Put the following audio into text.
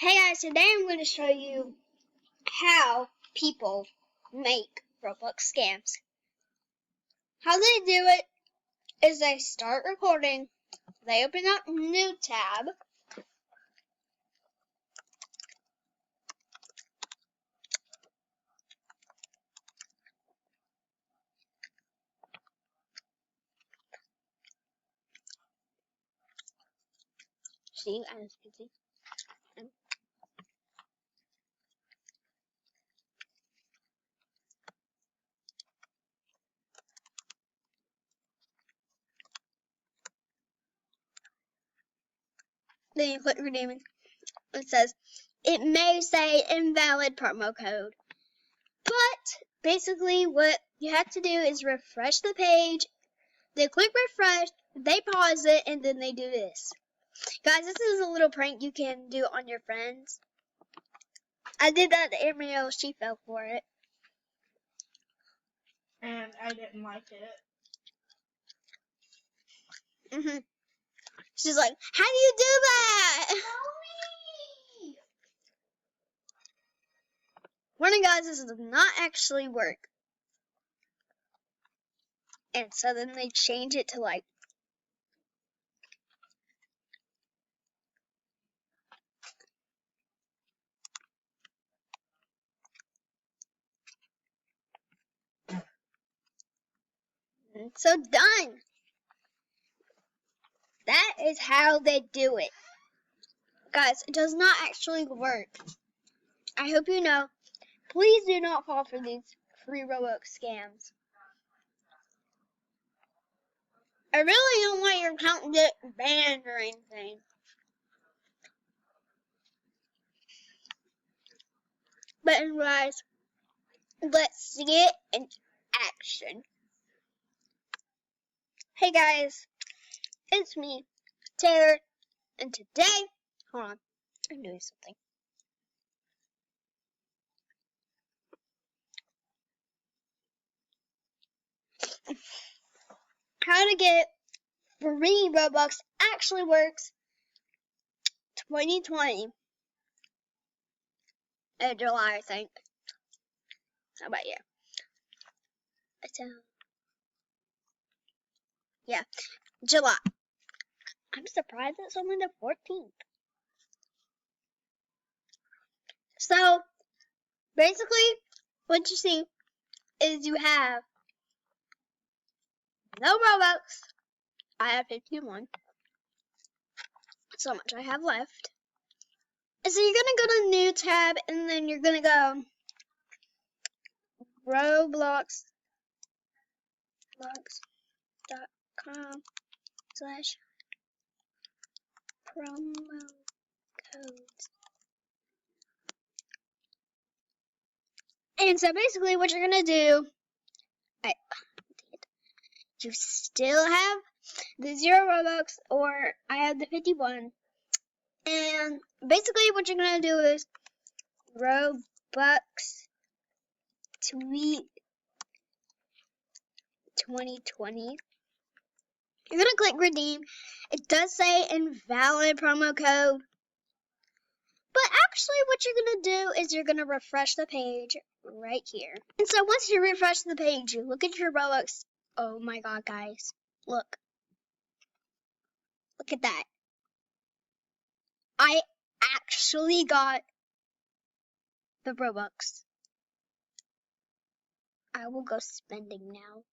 Hey guys, today I'm going to show you how people make Roblox scams. How they do it is they start recording, they open up a new tab, see, as you can see, then you click redeem. It says, it may say invalid promo code, but basically what you have to do is refresh the page, they click refresh, they pause it, and then they do this. Guys, this is a little prank you can do on your friends. I did that to Ariel, she fell for it. And I didn't like it. She's like, how do you do that? Mommy! Warning guys, this does not actually work. And so then they change it to like, and so done. That is how they do it. Guys, it does not actually work. I hope you know. Please do not fall for these free Roblox scams. I really don't want your account to get banned or anything. But guys, let's see it in action. Hey guys, it's me, Taylor, and today, hold on, I'm doing something. How to get free Robux actually works 2020 in July, I think. How about you? Yeah, July. I'm surprised it's only the 14th. So, basically, what you see is you have no Robux. I have 51. So much I have left. So you're gonna go to new tab and then you're gonna go roblox.com/promo codes. And so basically what you're gonna do, you still have the 0 Robux, or I have the 51. And basically what you're gonna do is Robux tweet 2020. You're gonna click redeem. It does say invalid promo code. But actually what you're gonna do is you're gonna refresh the page right here. And so once you refresh the page, you look at your Robux. Oh my god, guys. Look. Look at that. I actually got the Robux. I will go spending now.